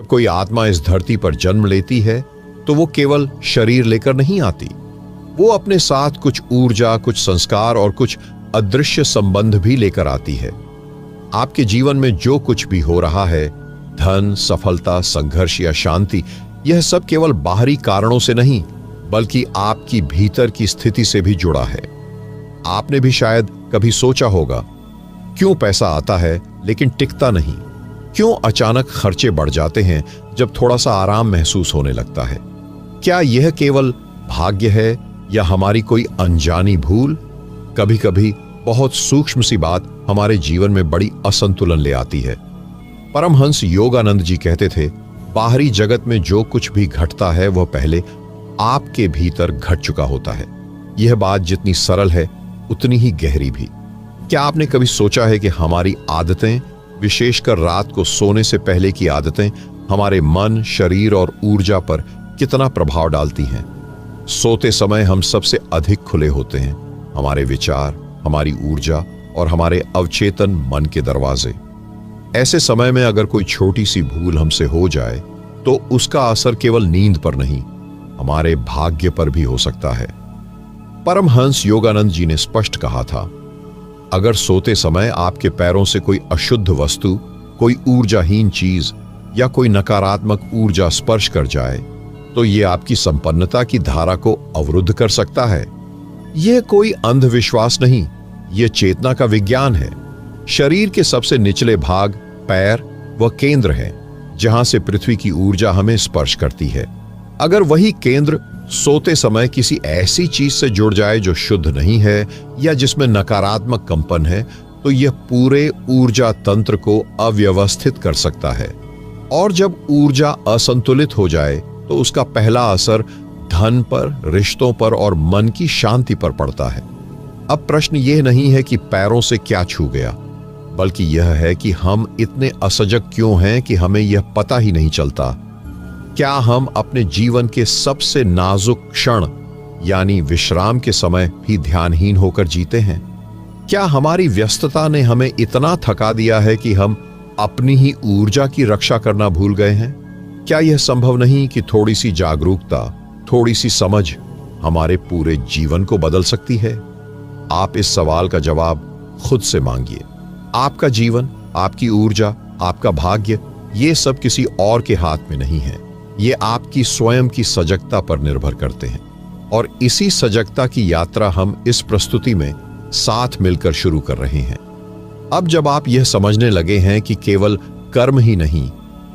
जब कोई आत्मा इस धरती पर जन्म लेती है तो वो केवल शरीर लेकर नहीं आती। वो अपने साथ कुछ ऊर्जा, कुछ संस्कार और कुछ अदृश्य संबंध भी लेकर आती है। आपके जीवन में जो कुछ भी हो रहा है, धन, सफलता, संघर्ष या शांति, यह सब केवल बाहरी कारणों से नहीं बल्कि आपकी भीतर की स्थिति से भी जुड़ा है। आपने भी शायद कभी सोचा होगा, क्यों पैसा आता है लेकिन टिकता नहीं? क्यों अचानक खर्चे बढ़ जाते हैं जब थोड़ा सा आराम महसूस होने लगता है? क्या यह केवल भाग्य है या हमारी कोई अनजानी भूल? कभी कभी बहुत सूक्ष्म सी बात हमारे जीवन में बड़ी असंतुलन ले आती है। परमहंस योगानंद जी कहते थे, बाहरी जगत में जो कुछ भी घटता है वह पहले आपके भीतर घट चुका होता है। यह बात जितनी सरल है उतनी ही गहरी भी। क्या आपने कभी सोचा है कि हमारी आदतें, विशेषकर रात को सोने से पहले की आदतें, हमारे मन, शरीर और ऊर्जा पर कितना प्रभाव डालती हैं? सोते समय हम सबसे अधिक खुले होते हैं। हमारे विचार, हमारी ऊर्जा और हमारे अवचेतन मन के दरवाजे। ऐसे समय में अगर कोई छोटी सी भूल हमसे हो जाए तो उसका असर केवल नींद पर नहीं, हमारे भाग्य पर भी हो सकता है। परमहंस योगानंद जी ने स्पष्ट कहा था, अगर सोते समय आपके पैरों से कोई अशुद्ध वस्तु, कोई ऊर्जाहीन चीज या कोई नकारात्मक ऊर्जा स्पर्श कर जाए तो यह आपकी संपन्नता की धारा को अवरुद्ध कर सकता है। यह कोई अंधविश्वास नहीं, यह चेतना का विज्ञान है। शरीर के सबसे निचले भाग, पैर, वह केंद्र है जहां से पृथ्वी की ऊर्जा हमें स्पर्श करती है। अगर वही केंद्र सोते समय किसी ऐसी चीज से जुड़ जाए जो शुद्ध नहीं है या जिसमें नकारात्मक कंपन है, तो यह पूरे ऊर्जा तंत्र को अव्यवस्थित कर सकता है। और जब ऊर्जा असंतुलित हो जाए तो उसका पहला असर धन पर, रिश्तों पर और मन की शांति पर पड़ता है। अब प्रश्न यह नहीं है कि पैरों से क्या छू गया, बल्कि यह है कि हम इतने असजग क्यों हैं कि हमें यह पता ही नहीं चलता। क्या हम अपने जीवन के सबसे नाजुक क्षण यानी विश्राम के समय भी ध्यानहीन होकर जीते हैं? क्या हमारी व्यस्तता ने हमें इतना थका दिया है कि हम अपनी ही ऊर्जा की रक्षा करना भूल गए हैं? क्या यह संभव नहीं कि थोड़ी सी जागरूकता, थोड़ी सी समझ हमारे पूरे जीवन को बदल सकती है? आप इस सवाल का जवाब खुद से मांगिए। आपका जीवन, आपकी ऊर्जा, आपका भाग्य, ये सब किसी और के हाथ में नहीं है। ये आपकी स्वयं की सजगता पर निर्भर करते हैं। और इसी सजगता की यात्रा हम इस प्रस्तुति में साथ मिलकर शुरू कर रहे हैं। अब जब आप यह समझने लगे हैं कि केवल कर्म ही नहीं,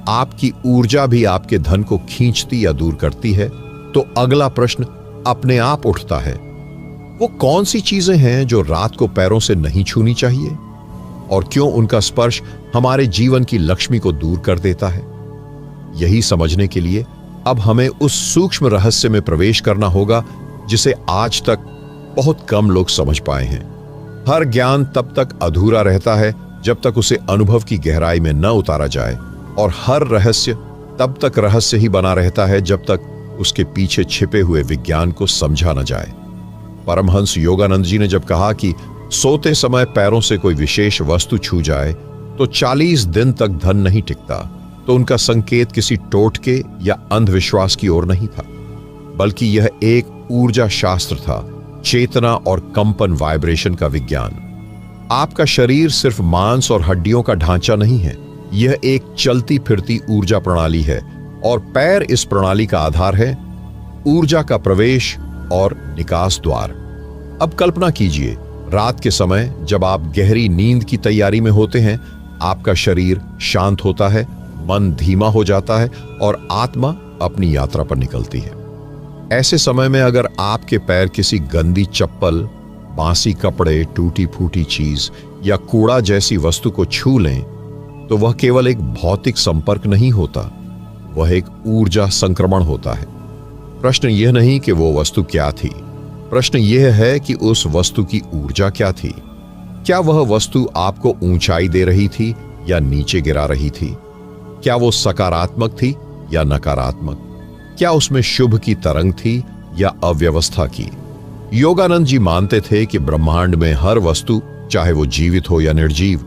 आपकी ऊर्जा भी आपके धन को खींचती या दूर करती है, तो अगला प्रश्न अपने आप उठता है, वो कौन सी चीजें हैं जो रात को पैरों से नहीं छूनी चाहिए? और क्यों उनका स्पर्श हमारे जीवन की लक्ष्मी को दूर कर देता है? यही समझने के लिए अब हमें उस सूक्ष्म रहस्य में प्रवेश करना होगा जिसे आज तक बहुत कम लोग समझ पाए हैं। हर ज्ञान तब तक अधूरा रहता है जब तक उसे अनुभव की गहराई में न उतारा जाए, और हर रहस्य तब तक रहस्य ही बना रहता है जब तक उसके पीछे छिपे हुए विज्ञान को समझा न जाए। परमहंस योगानंद जी ने जब कहा कि सोते समय पैरों से कोई विशेष वस्तु छू जाए तो 40 दिन तक धन नहीं टिकता, तो उनका संकेत किसी टोटके या अंधविश्वास की ओर नहीं था, बल्कि यह एक ऊर्जा शास्त्र था, चेतना और कंपन, वाइब्रेशन का विज्ञान। आपका शरीर सिर्फ मांस और हड्डियों का ढांचा नहीं है, यह एक चलती फिरती ऊर्जा प्रणाली है, और पैर इस प्रणाली का आधार है, ऊर्जा का प्रवेश और निकास द्वार। अब कल्पना कीजिए, रात के समय जब आप गहरी नींद की तैयारी में होते हैं, आपका शरीर शांत होता है, मन धीमा हो जाता है और आत्मा अपनी यात्रा पर निकलती है। ऐसे समय में अगर आपके पैर किसी गंदी चप्पल, बासी कपड़े, टूटी फूटी चीज या कूड़ा जैसी वस्तु को छू लें, तो वह केवल एक भौतिक संपर्क नहीं होता, वह एक ऊर्जा संक्रमण होता है। प्रश्न यह नहीं कि वो वस्तु क्या थी, प्रश्न यह है कि उस वस्तु की ऊर्जा क्या थी। क्या वह वस्तु आपको ऊंचाई दे रही थी या नीचे गिरा रही थी? क्या वो सकारात्मक थी या नकारात्मक? क्या उसमें शुभ की तरंग थी या अव्यवस्था की? योगानंद जी मानते थे कि ब्रह्मांड में हर वस्तु, चाहे वो जीवित हो या निर्जीव,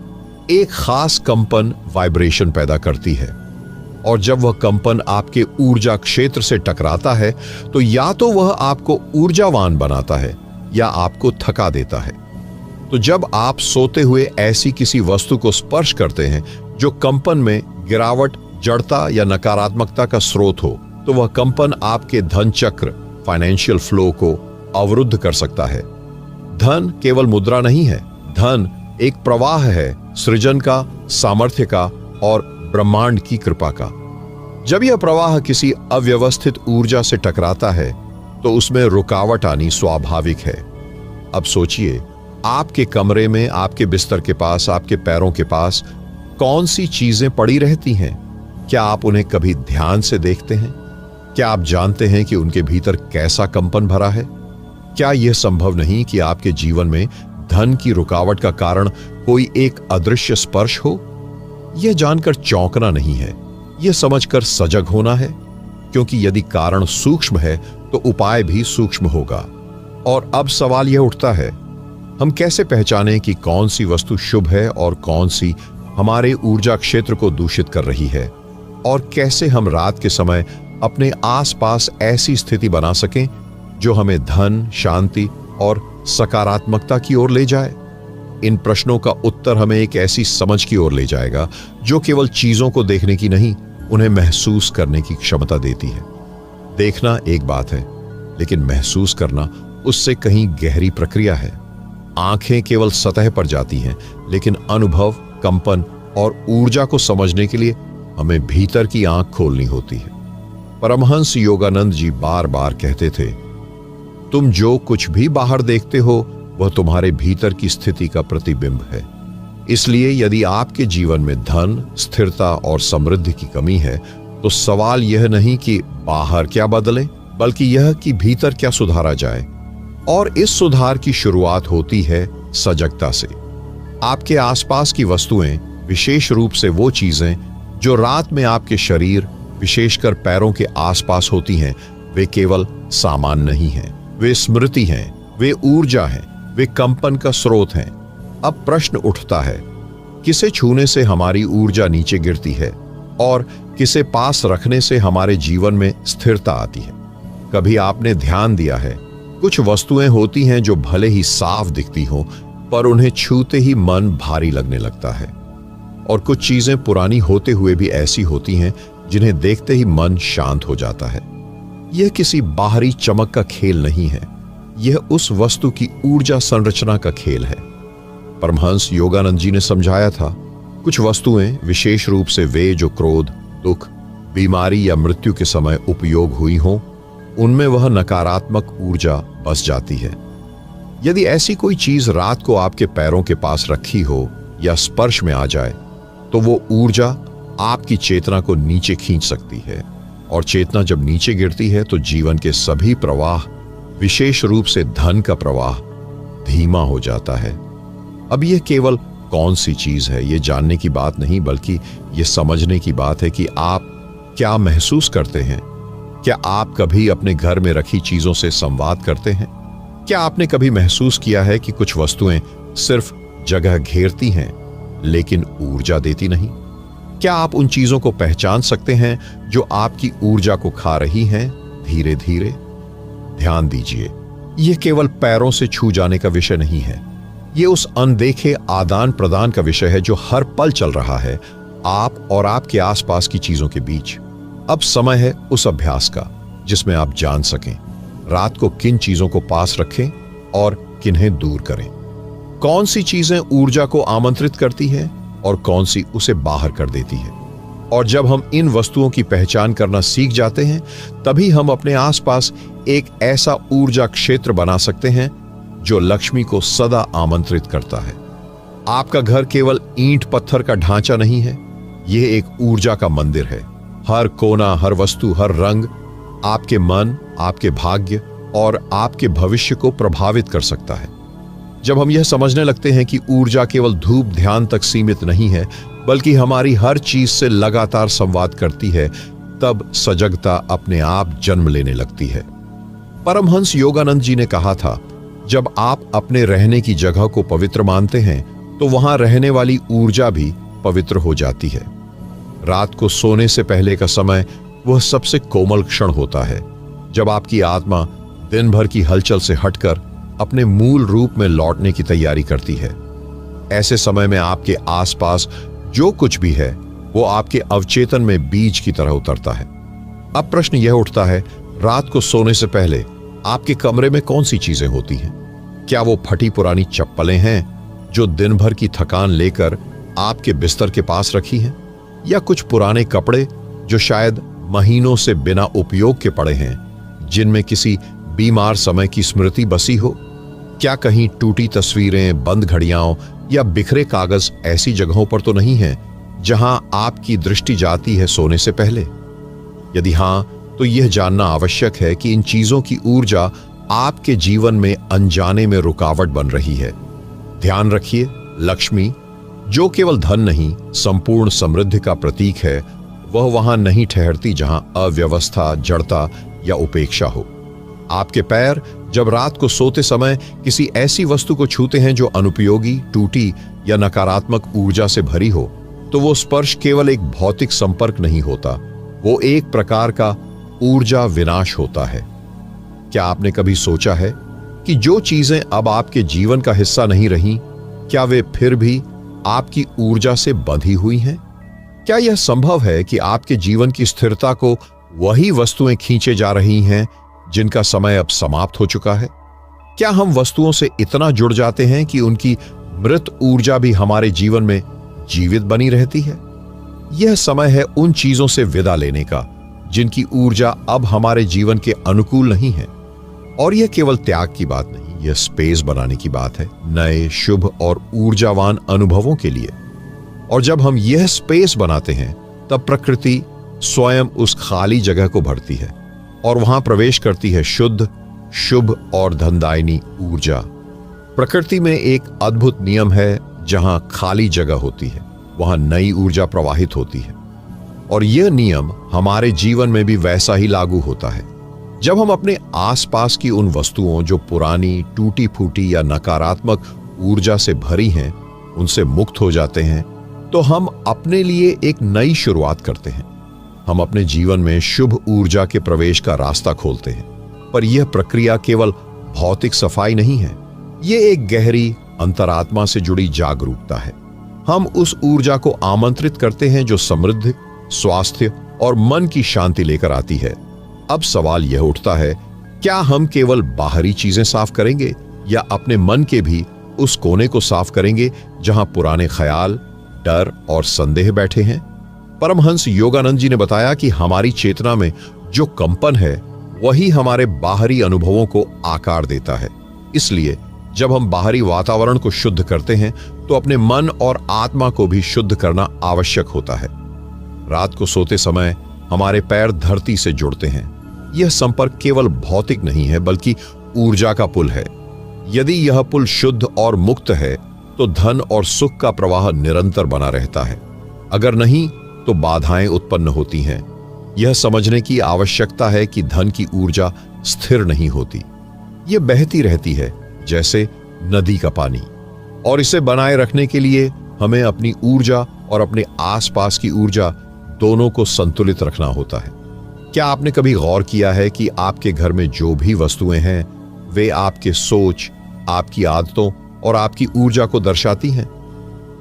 एक खास कंपन, वाइब्रेशन पैदा करती है। और जब वह कंपन आपके ऊर्जा क्षेत्र से टकराता है तो या तो वह आपको ऊर्जावान बनाता है या आपको थका देता है। तो जब आप सोते हुए ऐसी किसी वस्तु को स्पर्श करते हैं जो कंपन में गिरावट, जड़ता या नकारात्मकता का स्रोत हो, तो वह कंपन आपके धन चक्र, फाइनेंशियल फ्लो को अवरुद्ध कर सकता है। धन केवल मुद्रा नहीं है, धन एक प्रवाह है, सृजन का, सामर्थ्य का और ब्रह्मांड की कृपा का। जब यह प्रवाह किसी अव्यवस्थित ऊर्जा से टकराता है तो उसमें रुकावट आनी स्वाभाविक है। अब सोचिए, आपके कमरे में, आपके बिस्तर के पास, आपके पैरों के पास कौन सी चीजें पड़ी रहती हैं? क्या आप उन्हें कभी ध्यान से देखते हैं? क्या आप जानते हैं कि उनके भीतर कैसा कंपन भरा है? क्या यह संभव नहीं कि आपके जीवन में धन की रुकावट का कारण कोई एक अदृश्य स्पर्श हो? यह जानकर चौंकना नहीं है, यह समझकर सजग होना है, क्योंकि यदि कारण सूक्ष्म है तो उपाय भी सूक्ष्म होगा। और अब सवाल यह उठता है, हम कैसे पहचानें कि कौन सी वस्तु शुभ है और कौन सी हमारे ऊर्जा क्षेत्र को दूषित कर रही है? और कैसे हम रात के समय अपने आसपास ऐसी स्थिति बना सकें जो हमें धन, शांति और सकारात्मकता की ओर ले जाए? इन प्रश्नों का उत्तर हमें एक ऐसी समझ की ओर ले जाएगा जो केवल चीजों को देखने की नहीं, उन्हें महसूस करने की क्षमता देती है। देखना एक बात है, लेकिन महसूस करना उससे कहीं गहरी प्रक्रिया है। आंखें केवल सतह पर जाती हैं, लेकिन अनुभव, कंपन और ऊर्जा को समझने के लिए हमें भीतर की आंख खोलनी होती है। परमहंस योगानंद जी बार बार कहते थे, तुम जो कुछ भी बाहर देखते हो वह तुम्हारे भीतर की स्थिति का प्रतिबिंब है। इसलिए यदि आपके जीवन में धन, स्थिरता और समृद्धि की कमी है तो सवाल यह नहीं कि बाहर क्या बदले, बल्कि यह कि भीतर क्या सुधारा जाए। और इस सुधार की शुरुआत होती है सजगता से। आपके आसपास की वस्तुएं, विशेष रूप से वो चीजें जो रात में आपके शरीर, विशेषकर पैरों के आसपास होती हैं, वे केवल सामान नहीं हैं, वे स्मृति हैं, वे ऊर्जा हैं, वे कंपन का स्रोत हैं। अब प्रश्न उठता है, किसे छूने से हमारी ऊर्जा नीचे गिरती है और किसे पास रखने से हमारे जीवन में स्थिरता आती है? कभी आपने ध्यान दिया है, कुछ वस्तुएं होती हैं जो भले ही साफ दिखती हों, पर उन्हें छूते ही मन भारी लगने लगता है। और कुछ चीजें पुरानी होते हुए भी ऐसी होती हैं जिन्हें देखते ही मन शांत हो जाता है। यह किसी बाहरी चमक का खेल नहीं है, यह उस वस्तु की ऊर्जा संरचना का खेल है। परमहंस योगानंद जी ने समझाया था, कुछ वस्तुएं, विशेष रूप से वे जो क्रोध, दुख, बीमारी या मृत्यु के समय उपयोग हुई हों, उनमें वह नकारात्मक ऊर्जा बस जाती है। यदि ऐसी कोई चीज रात को आपके पैरों के पास रखी हो या स्पर्श में आ जाए, तो वो ऊर्जा आपकी चेतना को नीचे खींच सकती है। और चेतना जब नीचे गिरती है तो जीवन के सभी प्रवाह, विशेष रूप से धन का प्रवाह, धीमा हो जाता है। अब यह केवल कौन सी चीज है ये जानने की बात नहीं, बल्कि यह समझने की बात है कि आप क्या महसूस करते हैं। क्या आप कभी अपने घर में रखी चीजों से संवाद करते हैं? क्या आपने कभी महसूस किया है कि कुछ वस्तुएं सिर्फ जगह घेरती हैं लेकिन ऊर्जा देती नहीं? क्या आप उन चीजों को पहचान सकते हैं जो आपकी ऊर्जा को खा रही हैं धीरे धीरे? ध्यान दीजिए, यह केवल पैरों से छू जाने का विषय नहीं है, यह उस अनदेखे आदान प्रदान का विषय है जो हर पल चल रहा है आप और आपके आसपास की चीजों के बीच। अब समय है उस अभ्यास का जिसमें आप जान सकें रात को किन चीजों को पास रखें और किन्हें दूर करें। कौन सी चीजें ऊर्जा को आमंत्रित करती है और कौन सी उसे बाहर कर देती है। और जब हम इन वस्तुओं की पहचान करना सीख जाते हैं, तभी हम अपने आसपास एक ऐसा ऊर्जा क्षेत्र बना सकते हैं जो लक्ष्मी को सदा आमंत्रित करता है। आपका घर केवल ईंट पत्थर का ढांचा नहीं है, यह एक ऊर्जा का मंदिर है। हर कोना, हर वस्तु, हर रंग आपके मन, आपके भाग्य और आपके भविष्य को प्रभावित कर सकता है। जब हम यह समझने लगते हैं कि ऊर्जा केवल धूप ध्यान तक सीमित नहीं है, बल्कि हमारी हर चीज से लगातार संवाद करती है, तब सजगता अपने आप जन्म लेने लगती है। परमहंस योगानंद जी ने कहा था, जब आप अपने रहने की जगह को पवित्र मानते हैं तो वहां रहने वाली ऊर्जा भी पवित्र हो जाती है। रात को सोने से पहले का समय वह सबसे कोमल क्षण होता है, जब आपकी आत्मा दिन भर की हलचल से हटकर अपने मूल रूप में लौटने की तैयारी करती है। ऐसे समय में आपके आसपास जो कुछ भी है वो आपके अवचेतन में बीज की तरह उतरता है। अब प्रश्न यह उठता है, रात को सोने से पहले आपके कमरे में कौन सी चीजें होती हैं? क्या वो फटी पुरानी चप्पलें हैं जो दिन भर की थकान लेकर आपके बिस्तर के पास रखी हैं, या कुछ पुराने कपड़े जो शायद महीनों से बिना उपयोग के पड़े हैं, जिनमें किसी बीमार समय की स्मृति बसी हो? क्या कहीं टूटी तस्वीरें, बंद घड़ियां या बिखरे कागज ऐसी जगहों पर तो नहीं हैं जहां आपकी दृष्टि जाती है सोने से पहले? यदि हां, तो यह जानना आवश्यक है कि इन चीजों की ऊर्जा आपके जीवन में अनजाने में रुकावट बन रही है। ध्यान रखिए, लक्ष्मी, जो केवल धन नहीं, संपूर्ण समृद्धि का प्रतीक है, वह वहां नहीं ठहरती जहां अव्यवस्था, जड़ता या उपेक्षा हो। आपके पैर जब रात को सोते समय किसी ऐसी वस्तु को छूते हैं जो अनुपयोगी, टूटी या नकारात्मक ऊर्जा से भरी हो, तो वो स्पर्श केवल एक भौतिक संपर्क नहीं होता, वो एक प्रकार का ऊर्जा विनाश होता है। क्या आपने कभी सोचा है कि जो चीजें अब आपके जीवन का हिस्सा नहीं रही, क्या वे फिर भी आपकी ऊर्जा से बंधी हुई हैं? क्या यह संभव है कि आपके जीवन की स्थिरता को वही वस्तुएं खींचे जा रही हैं जिनका समय अब समाप्त हो चुका है? क्या हम वस्तुओं से इतना जुड़ जाते हैं कि उनकी मृत ऊर्जा भी हमारे जीवन में जीवित बनी रहती है? यह समय है उन चीजों से विदा लेने का जिनकी ऊर्जा अब हमारे जीवन के अनुकूल नहीं है। और यह केवल त्याग की बात नहीं, यह स्पेस बनाने की बात है, नए, शुभ और ऊर्जावान अनुभवों के लिए। और जब हम यह स्पेस बनाते हैं, तब प्रकृति स्वयं उस खाली जगह को भरती है और वहां प्रवेश करती है शुद्ध, शुभ और धनदायिनी ऊर्जा। प्रकृति में एक अद्भुत नियम है, जहां खाली जगह होती है वहां नई ऊर्जा प्रवाहित होती है। और यह नियम हमारे जीवन में भी वैसा ही लागू होता है। जब हम अपने आसपास की उन वस्तुओं जो पुरानी, टूटी फूटी या नकारात्मक ऊर्जा से भरी हैं, उनसे मुक्त हो जाते हैं, तो हम अपने लिए एक नई शुरुआत करते हैं। हम अपने जीवन में शुभ ऊर्जा के प्रवेश का रास्ता खोलते हैं। पर यह प्रक्रिया केवल भौतिक सफाई नहीं है, यह एक गहरी अंतरात्मा से जुड़ी जागरूकता है। हम उस ऊर्जा को आमंत्रित करते हैं जो समृद्धि, स्वास्थ्य और मन की शांति लेकर आती है। अब सवाल यह उठता है, क्या हम केवल बाहरी चीजें साफ करेंगे या अपने मन के भी उस कोने को साफ करेंगे जहां पुराने ख्याल, डर और संदेह बैठे हैं? परमहंस योगानंद जी ने बताया कि हमारी चेतना में जो कंपन है, वही हमारे बाहरी अनुभवों को आकार देता है। इसलिए जब हम बाहरी वातावरण को शुद्ध करते हैं, तो अपने मन और आत्मा को भी शुद्ध करना आवश्यक होता है। रात को सोते समय हमारे पैर धरती से जुड़ते हैं। यह संपर्क केवल भौतिक नहीं है, बल्कि ऊर्जा का पुल है। यदि यह पुल शुद्ध और मुक्त है, तो धन और सुख का प्रवाह निरंतर बना रहता है। अगर नहीं, तो बाधाएं उत्पन्न होती हैं। यह समझने की आवश्यकता है कि धन की ऊर्जा स्थिर नहीं होती, यह बहती रहती है जैसे नदी का पानी। और इसे बनाए रखने के लिए हमें अपनी ऊर्जा और अपने आसपास की ऊर्जा दोनों को संतुलित रखना होता है। क्या आपने कभी गौर किया है कि आपके घर में जो भी वस्तुएं हैं, वे आपके सोच, आपकी आदतों और आपकी ऊर्जा को दर्शाती हैं?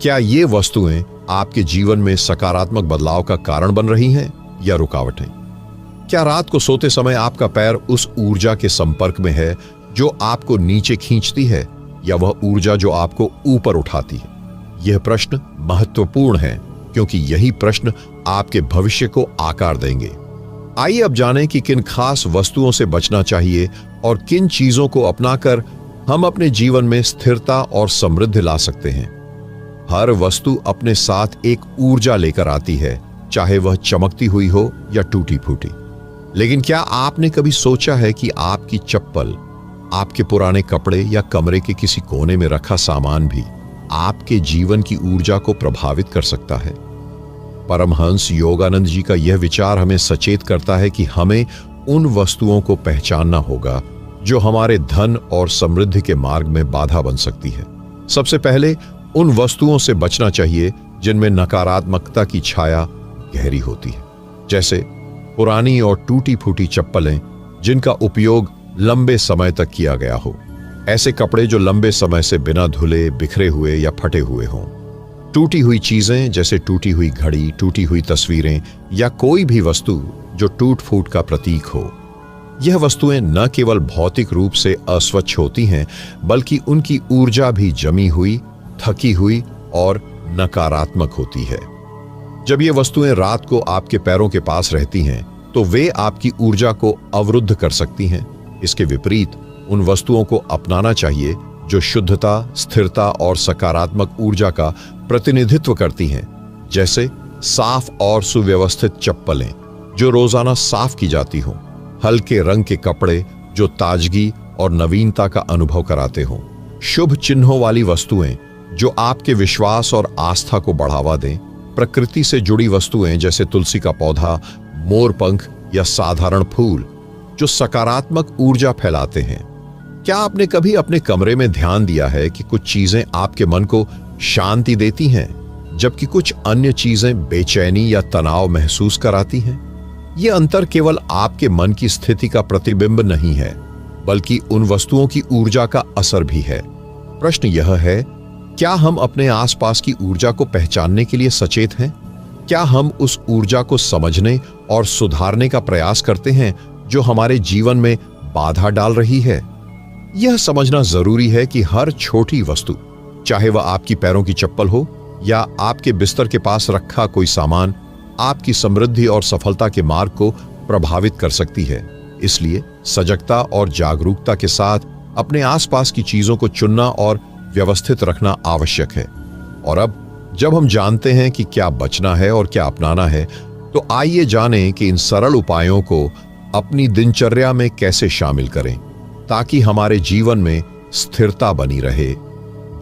क्या ये वस्तुएं आपके जीवन में सकारात्मक बदलाव का कारण बन रही हैं या रुकावटें? क्या रात को सोते समय आपका पैर उस ऊर्जा के संपर्क में है जो आपको नीचे खींचती है, या वह ऊर्जा जो आपको ऊपर उठाती है? यह प्रश्न महत्वपूर्ण है, क्योंकि यही प्रश्न आपके भविष्य को आकार देंगे। आइए अब जानें कि किन खास वस्तुओं से बचना चाहिए और किन चीजों को अपनाकर हम अपने जीवन में स्थिरता और समृद्धि ला सकते हैं। हर वस्तु अपने साथ एक ऊर्जा लेकर आती है, चाहे वह चमकती हुई हो या टूटी फूटी। लेकिन क्या आपने कभी सोचा है कि आपकी चप्पल, आपके पुराने कपड़े या कमरे के किसी कोने में रखा सामान भी आपके जीवन की ऊर्जा को प्रभावित कर सकता है? परमहंस योगानंद जी का यह विचार हमें सचेत करता है कि हमें उन वस्तुओं को पहचानना होगा जो हमारे धन और समृद्धि के मार्ग में बाधा बन सकती है। सबसे पहले उन वस्तुओं से बचना चाहिए जिनमें नकारात्मकता की छाया, गहरी होती है। जैसे पुरानी और टूटी फूटी चप्पलें जिनका उपयोग लंबे समय तक किया गया हो, ऐसे कपड़े जो लंबे समय से बिना धुले बिखरे हुए या फटे हुए हों, टूटी हुई चीजें जैसे टूटी हुई घड़ी, टूटी हुई तस्वीरें या कोई भी वस्तु जो टूट फूट का प्रतीक हो। यह वस्तुएं न केवल भौतिक रूप से अस्वच्छ होती हैं, बल्कि उनकी ऊर्जा भी जमी हुई, थकी हुई और नकारात्मक होती है। जब ये वस्तुएं रात को आपके पैरों के पास रहती हैं, तो वे आपकी ऊर्जा को अवरुद्ध कर सकती हैं। इसके विपरीत उन वस्तुओं को अपनाना चाहिए जो शुद्धता, स्थिरता और सकारात्मक ऊर्जा का प्रतिनिधित्व करती हैं। जैसे साफ और सुव्यवस्थित चप्पलें जो रोजाना साफ की जाती हों, हल्के रंग के कपड़े जो ताजगी और नवीनता का अनुभव कराते हों, शुभ चिन्हों वाली वस्तुएं जो आपके विश्वास और आस्था को बढ़ावा दें, प्रकृति से जुड़ी वस्तुएं जैसे तुलसी का पौधा, मोरपंख या साधारण फूल जो सकारात्मक ऊर्जा फैलाते हैं। क्या आपने कभी अपने कमरे में ध्यान दिया है कि कुछ चीजें आपके मन को शांति देती हैं, जबकि कुछ अन्य चीजें बेचैनी या तनाव महसूस कराती हैं? यह अंतर केवल आपके मन की स्थिति का प्रतिबिंब नहीं है, बल्कि उन वस्तुओं की ऊर्जा का असर भी है। प्रश्न यह है, क्या हम अपने आसपास की ऊर्जा को पहचानने के लिए सचेत हैं? क्या हम उस ऊर्जा को समझने और सुधारने का प्रयास करते हैं जो हमारे जीवन में बाधा डाल रही है? यह समझना जरूरी है कि हर छोटी वस्तु, चाहे वह आपकी पैरों की चप्पल हो या आपके बिस्तर के पास रखा कोई सामान, आपकी समृद्धि और सफलता के मार्ग को प्रभावित कर सकती है। इसलिए सजगता और जागरूकता के साथ अपने आसपास की चीजों को चुनना और व्यवस्थित रखना आवश्यक है। और अब जब हम जानते हैं कि क्या बचना है और क्या अपनाना है, तो आइए जानें कि इन सरल उपायों को अपनी दिनचर्या में कैसे शामिल करें ताकि हमारे जीवन में स्थिरता बनी रहे।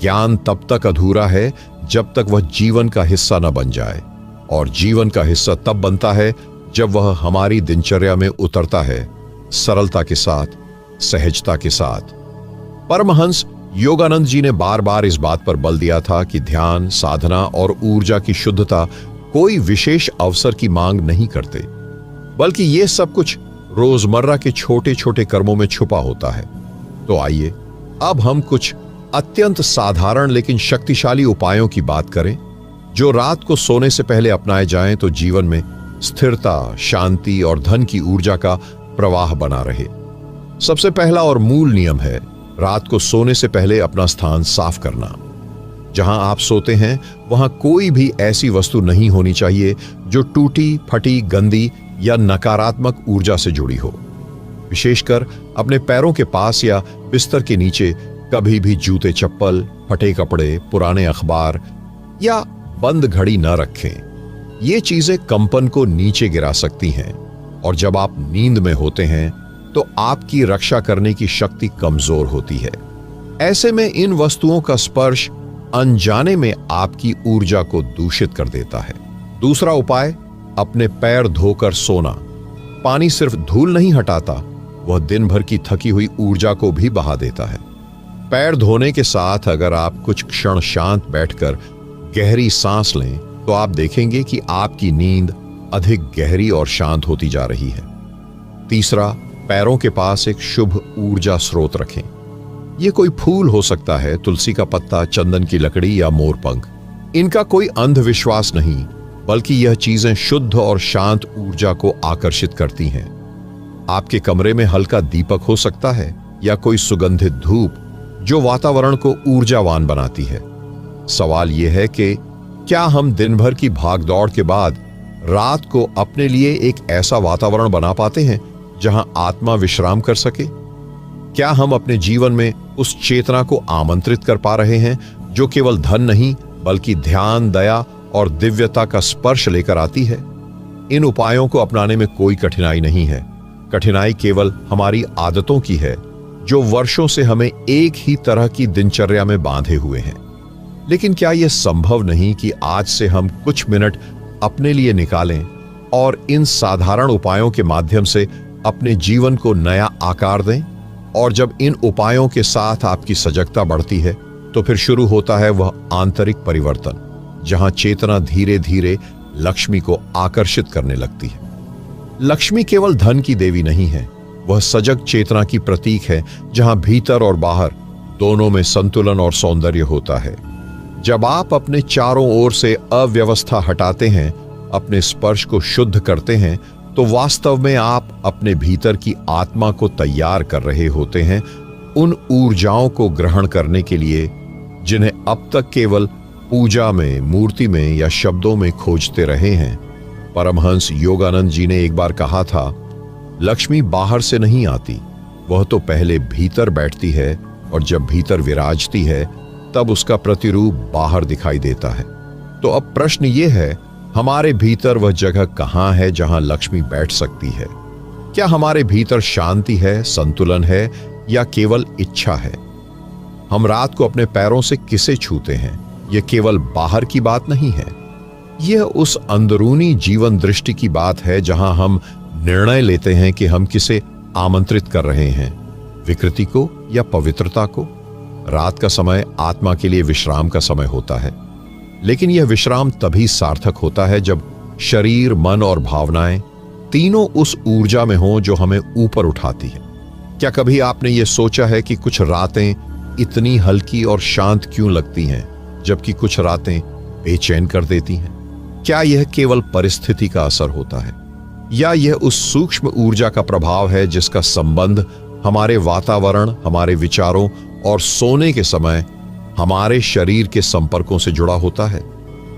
ज्ञान तब तक अधूरा है जब तक वह जीवन का हिस्सा न बन जाए, और जीवन का हिस्सा तब बनता है जब वह हमारी दिनचर्या में उतरता है, सरलता के साथ, सहजता के साथ। परमहंस योगानंद जी ने बार बार इस बात पर बल दिया था कि ध्यान, साधना और ऊर्जा की शुद्धता कोई विशेष अवसर की मांग नहीं करते, बल्कि ये सब कुछ रोजमर्रा के छोटे छोटे कर्मों में छुपा होता है। तो आइए अब हम कुछ अत्यंत साधारण लेकिन शक्तिशाली उपायों की बात करें जो रात को सोने से पहले अपनाए जाएं तो जीवन में स्थिरता, शांति और धन की ऊर्जा का प्रवाह बना रहे। सबसे पहला और मूल नियम है रात को सोने से पहले अपना स्थान साफ करना। जहां आप सोते हैं वहां कोई भी ऐसी वस्तु नहीं होनी चाहिए जो टूटी, फटी, गंदी या नकारात्मक ऊर्जा से जुड़ी हो। विशेषकर अपने पैरों के पास या बिस्तर के नीचे कभी भी जूते, चप्पल, फटे कपड़े, पुराने अखबार या बंद घड़ी न रखें। ये चीजें कंपन को नीचे गिरा सकती हैं, और जब आप नींद में होते हैं तो आपकी रक्षा करने की शक्ति कमजोर होती है। ऐसे में इन वस्तुओं का स्पर्श अनजाने में आपकी ऊर्जा को दूषित कर देता है। दूसरा उपाय, अपने पैर धोकर सोना। पानी सिर्फ धूल नहीं हटाता, वह दिन भर की थकी हुई ऊर्जा को भी बहा देता है। पैर धोने के साथ अगर आप कुछ क्षण शांत बैठकर गहरी सांस लें तो आप देखेंगे कि आपकी नींद अधिक गहरी और शांत होती जा रही है। तीसरा, पैरों के पास एक शुभ ऊर्जा स्रोत रखें। यह कोई फूल हो सकता है, तुलसी का पत्ता, चंदन की लकड़ी या मोरपंख। इनका कोई अंधविश्वास नहीं, बल्कि यह चीजें शुद्ध और शांत ऊर्जा को आकर्षित करती हैं। आपके कमरे में हल्का दीपक हो सकता है या कोई सुगंधित धूप जो वातावरण को ऊर्जावान बनाती है। सवाल यह है कि क्या हम दिन भर की भागदौड़ के बाद रात को अपने लिए एक ऐसा वातावरण बना पाते हैं जहां आत्मा विश्राम कर सके? क्या हम अपने जीवन में उस चेतना को आमंत्रित कर पा रहे हैं जो केवल धन नहीं बल्कि ध्यान, दया और दिव्यता का स्पर्श लेकर आती है? इन उपायों को अपनाने में कोई कठिनाई नहीं है। कठिनाई केवल हमारी आदतों की है जो वर्षों से हमें एक ही तरह की दिनचर्या में बांधे हुए हैं। लेकिन क्या यह संभव नहीं कि आज से हम कुछ मिनट अपने लिए निकालें और इन साधारण उपायों के माध्यम से अपने जीवन को नया आकार दें? और जब इन उपायों के साथ आपकी सजगता बढ़ती है तो फिर शुरू होता है वह आंतरिक परिवर्तन, जहां चेतना धीरे धीरे लक्ष्मी को आकर्षित करने लगती है। लक्ष्मी केवल धन की देवी नहीं है, वह सजग चेतना की प्रतीक है, जहां भीतर और बाहर दोनों में संतुलन और सौंदर्य होता है। जब आप अपने चारों ओर से अव्यवस्था हटाते हैं, अपने स्पर्श को शुद्ध करते हैं, तो वास्तव में आप अपने भीतर की आत्मा को तैयार कर रहे होते हैं उन ऊर्जाओं को ग्रहण करने के लिए जिन्हें अब तक केवल पूजा में, मूर्ति में या शब्दों में खोजते रहे हैं। परमहंस योगानंद जी ने एक बार कहा था, लक्ष्मी बाहर से नहीं आती, वह तो पहले भीतर बैठती है और जब भीतर विराजती है तब उसका प्रतिरूप बाहर दिखाई देता है। तो अब प्रश्न ये है, हमारे भीतर वह जगह कहाँ है जहां लक्ष्मी बैठ सकती है? क्या हमारे भीतर शांति है, संतुलन है या केवल इच्छा है? हम रात को अपने पैरों से किसे छूते हैं? यह केवल बाहर की बात नहीं है, यह उस अंदरूनी जीवन दृष्टि की बात है जहां हम निर्णय लेते हैं कि हम किसे आमंत्रित कर रहे हैं, विकृति को या पवित्रता को। रात का समय आत्मा के लिए विश्राम का समय होता है, लेकिन यह विश्राम तभी सार्थक होता है जब शरीर, मन और भावनाएं तीनों उस ऊर्जा में हों जो हमें ऊपर उठाती है। क्या कभी आपने यह सोचा है कि कुछ रातें इतनी हल्की और शांत क्यों लगती हैं, जबकि कुछ रातें बेचैन कर देती हैं? क्या यह केवल परिस्थिति का असर होता है या यह उस सूक्ष्म ऊर्जा का प्रभाव है जिसका संबंध हमारे वातावरण, हमारे विचारों और सोने के समय हमारे शरीर के संपर्कों से जुड़ा होता है?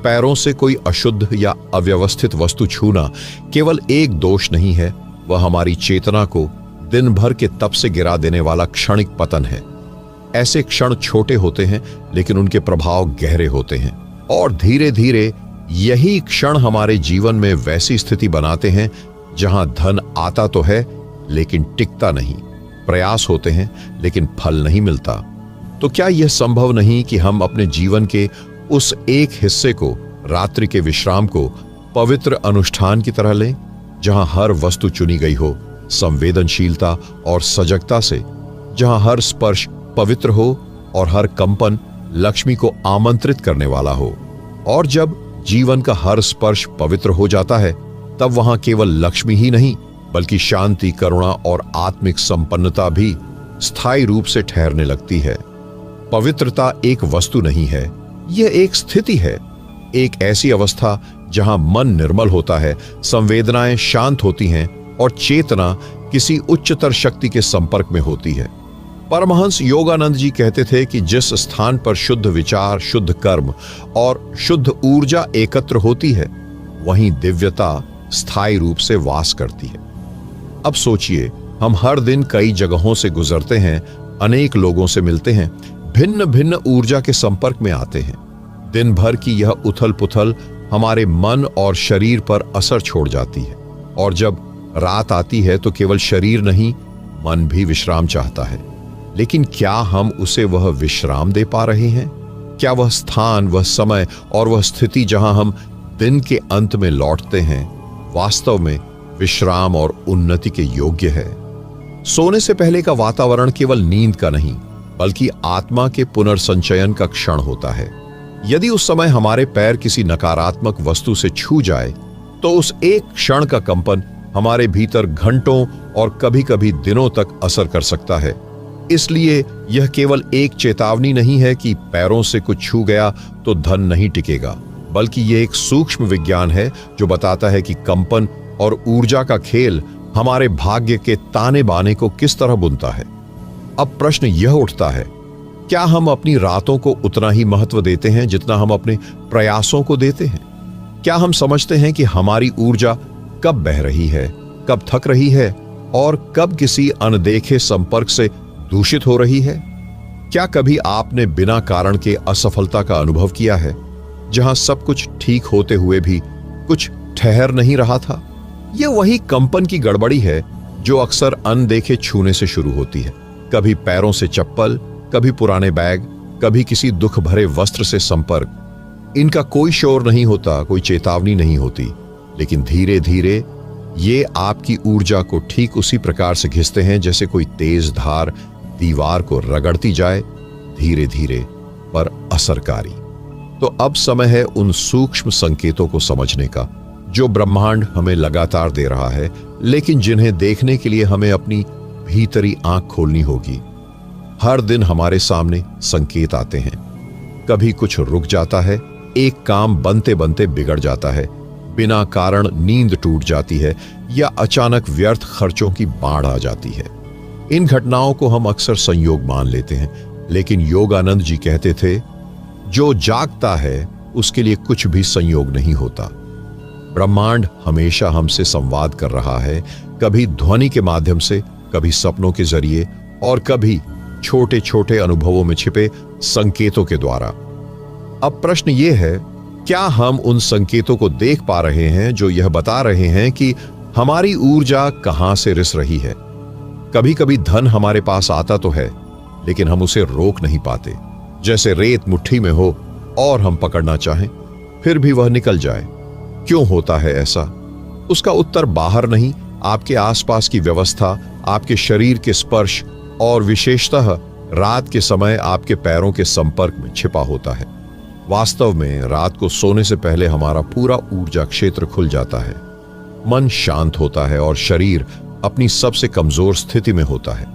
पैरों से कोई अशुद्ध या अव्यवस्थित वस्तु छूना केवल एक दोष नहीं है, वह हमारी चेतना को दिन भर के तप से गिरा देने वाला क्षणिक पतन है। ऐसे क्षण छोटे होते हैं लेकिन उनके प्रभाव गहरे होते हैं और धीरे धीरे यही क्षण हमारे जीवन में वैसी स्थिति बनाते हैं जहां धन आता तो है लेकिन टिकता नहीं, प्रयास होते हैं लेकिन फल नहीं मिलता। तो क्या यह संभव नहीं कि हम अपने जीवन के उस एक हिस्से को, रात्रि के विश्राम को, पवित्र अनुष्ठान की तरह लें, जहां हर वस्तु चुनी गई हो संवेदनशीलता और सजगता से, जहां हर स्पर्श पवित्र हो और हर कंपन लक्ष्मी को आमंत्रित करने वाला हो? और जब जीवन का हर स्पर्श पवित्र हो जाता है तब वहां केवल लक्ष्मी ही नहीं बल्कि शांति, करुणा और आत्मिक संपन्नता भी स्थायी रूप से ठहरने लगती है। पवित्रता एक वस्तु नहीं है, यह एक स्थिति है, एक ऐसी अवस्था जहां मन निर्मल होता है, संवेदनाएं शांत होती हैं और चेतना किसी उच्चतर शक्ति के संपर्क में होती है। परमहंस योगानंद जी कहते थे कि जिस स्थान पर शुद्ध विचार, शुद्ध कर्म और शुद्ध ऊर्जा एकत्र होती है, वहीं दिव्यता स्थायी रूप से वास करती है। अब सोचिए, हम हर दिन कई जगहों से गुजरते हैं, अनेक लोगों से मिलते हैं, भिन्न भिन्न ऊर्जा के संपर्क में आते हैं। दिन भर की यह उथल पुथल हमारे मन और शरीर पर असर छोड़ जाती है और जब रात आती है तो केवल शरीर नहीं, मन भी विश्राम चाहता है। लेकिन क्या हम उसे वह विश्राम दे पा रहे हैं? क्या वह स्थान, वह समय और वह स्थिति जहां हम दिन के अंत में लौटते हैं वास्तव में विश्राम और उन्नति के योग्य है? सोने से पहले का वातावरण केवल नींद का नहीं बल्कि आत्मा के पुनर्संचयन का क्षण होता है। यदि उस समय हमारे पैर किसी नकारात्मक वस्तु से छू जाए तो उस एक क्षण का कंपन हमारे भीतर घंटों और कभी-कभी दिनों तक असर कर सकता है। इसलिए यह केवल एक चेतावनी नहीं है कि पैरों से कुछ छू गया तो धन नहीं टिकेगा, बल्कि यह एक सूक्ष्म विज्ञान है जो बताता है कि कंपन और ऊर्जा का खेल हमारे भाग्य के ताने बाने को किस तरह बुनता है। अब प्रश्न यह उठता है, क्या हम अपनी रातों को उतना ही महत्व देते हैं जितना हम अपने प्रयासों को देते हैं? क्या हम समझते हैं कि हमारी ऊर्जा कब बह रही है, कब थक रही है और कब किसी अनदेखे संपर्क से दूषित हो रही है? क्या कभी आपने बिना कारण के असफलता का अनुभव किया है, जहां सब कुछ ठीक होते हुए भी कुछ ठहर नहीं रहा था? यह वही कंपन की गड़बड़ी है जो अक्सर अनदेखे छूने से शुरू होती है। कभी पैरों से चप्पल, कभी पुराने बैग, कभी किसी दुख भरे वस्त्र से संपर्क। इनका कोई शोर नहीं होता, कोई चेतावनी नहीं होती, लेकिन धीरे धीरे ये आपकी ऊर्जा को ठीक उसी प्रकार से घिसते हैं जैसे कोई तेज धार दीवार को रगड़ती जाए, धीरे धीरे पर असरकारी। तो अब समय है उन सूक्ष्म संकेतों को समझने का जो ब्रह्मांड हमें लगातार दे रहा है, लेकिन जिन्हें देखने के लिए हमें अपनी भीतरी आंख खोलनी होगी। हर दिन हमारे सामने संकेत आते हैं। कभी कुछ रुक जाता है, एक काम बनते बनते बिगड़ जाता है, बिना कारण नींद टूट जाती है या अचानक व्यर्थ खर्चों की बाढ़ आ जाती है। इन घटनाओं को हम अक्सर संयोग मान लेते हैं, लेकिन योगानंद जी कहते थे, जो जागता है उसके लिए कुछ भी संयोग नहीं होता। ब्रह्मांड हमेशा हमसे संवाद कर रहा है, कभी ध्वनि के माध्यम से, कभी सपनों के जरिए और कभी छोटे छोटे अनुभवों में छिपे संकेतों के द्वारा। अब प्रश्न यह है, क्या हम उन संकेतों को देख पा रहे हैं जो यह बता रहे हैं कि हमारी ऊर्जा कहां से रिस रही है? कभी कभी धन हमारे पास आता तो है, लेकिन हम उसे रोक नहीं पाते। जैसे रेत मुट्ठी में हो और हम पकड़ना चाहें, फिर भी वह निकल जाए। क्यों होता है ऐसा? उसका उत्तर बाहर नहीं, आपके आसपास की व्यवस्था, आपके शरीर के स्पर्श और विशेषतः रात के समय आपके पैरों के संपर्क में छिपा होता है। वास्तव में रात को सोने से पहले हमारा पूरा ऊर्जा क्षेत्र खुल जाता है, मन शांत होता है और शरीर अपनी सबसे कमजोर स्थिति में होता है।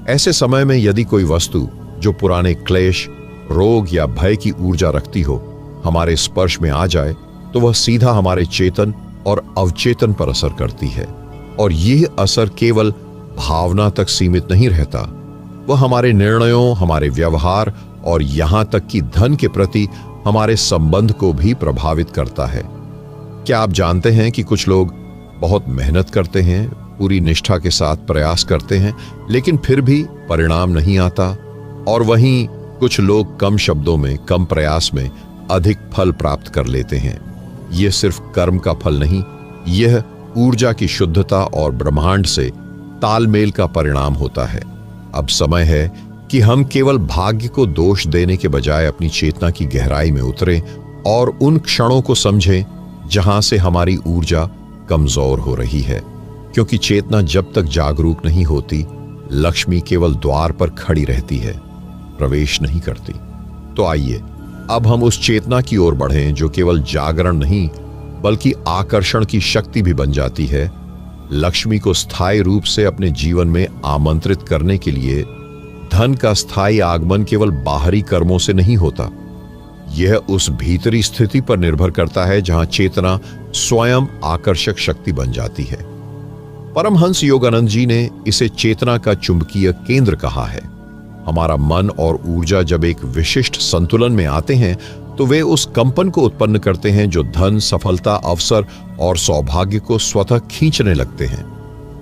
ऐसे समय में यदि कोई वस्तु जो पुराने क्लेश, रोग या भय की ऊर्जा रखती हो, हमारे स्पर्श में आ जाए, तो वह सीधा हमारे चेतन और अवचेतन पर असर करती है। और यह असर केवल भावना तक सीमित नहीं रहता, वह हमारे निर्णयों, हमारे व्यवहार और यहां तक कि धन के प्रति हमारे संबंध को भी प्रभावित करता है। क्या आप जानते हैं कि कुछ लोग बहुत मेहनत करते हैं, पूरी निष्ठा के साथ प्रयास करते हैं, लेकिन फिर भी परिणाम नहीं आता, और वहीं कुछ लोग कम शब्दों में, कम प्रयास में अधिक फल प्राप्त कर लेते हैं। यह सिर्फ कर्म का फल नहीं, यह ऊर्जा की शुद्धता और ब्रह्मांड से तालमेल का परिणाम होता है। अब समय है कि हम केवल भाग्य को दोष देने के बजाय अपनी चेतना की गहराई में उतरें और उन क्षणों को समझें जहां से हमारी ऊर्जा कमजोर हो रही है। क्योंकि चेतना जब तक जागरूक नहीं होती, लक्ष्मी केवल द्वार पर खड़ी रहती है, प्रवेश नहीं करती। तो आइए अब हम उस चेतना की ओर बढ़ें जो केवल जागरण नहीं बल्कि आकर्षण की शक्ति भी बन जाती है। लक्ष्मी को स्थायी रूप से अपने जीवन में आमंत्रित करने के लिए धन का स्थायी आगमन केवल बाहरी कर्मों से नहीं होता, यह उस भीतरी स्थिति पर निर्भर करता है जहां चेतना स्वयं आकर्षक शक्ति बन जाती है। परमहंस योगानंद जी ने इसे चेतना का चुंबकीय केंद्र कहा है। हमारा मन और ऊर्जा जब एक विशिष्ट संतुलन में आते हैं तो वे उस कंपन को उत्पन्न करते हैं जो धन, सफलता, अवसर और सौभाग्य को स्वतः खींचने लगते हैं।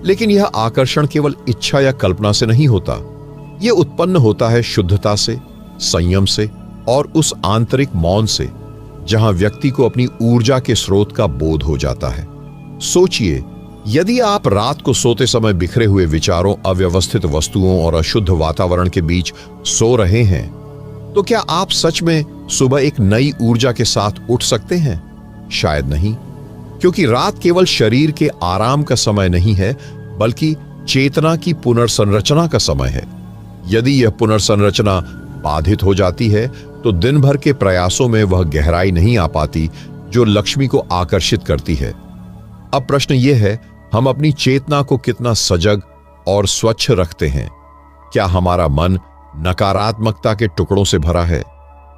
लेकिन यह आकर्षण केवल इच्छा या कल्पना से नहीं होता, यह उत्पन्न होता है शुद्धता से, संयम से और उस आंतरिक मौन से जहां व्यक्ति को अपनी ऊर्जा के स्रोत का बोध हो जाता है। सोचिए, यदि आप रात को सोते समय बिखरे हुए विचारों, अव्यवस्थित वस्तुओं और अशुद्ध वातावरण के बीच सो रहे हैं, तो क्या आप सच में सुबह एक नई ऊर्जा के साथ उठ सकते हैं? शायद नहीं, क्योंकि रात केवल शरीर के आराम का समय नहीं है, बल्कि चेतना की पुनर्संरचना का समय है। यदि यह पुनर्संरचना बाधित हो जाती है तो दिन भर के प्रयासों में वह गहराई नहीं आ पाती जो लक्ष्मी को आकर्षित करती है। अब प्रश्न यह है, हम अपनी चेतना को कितना सजग और स्वच्छ रखते हैं? क्या हमारा मन नकारात्मकता के टुकड़ों से भरा है?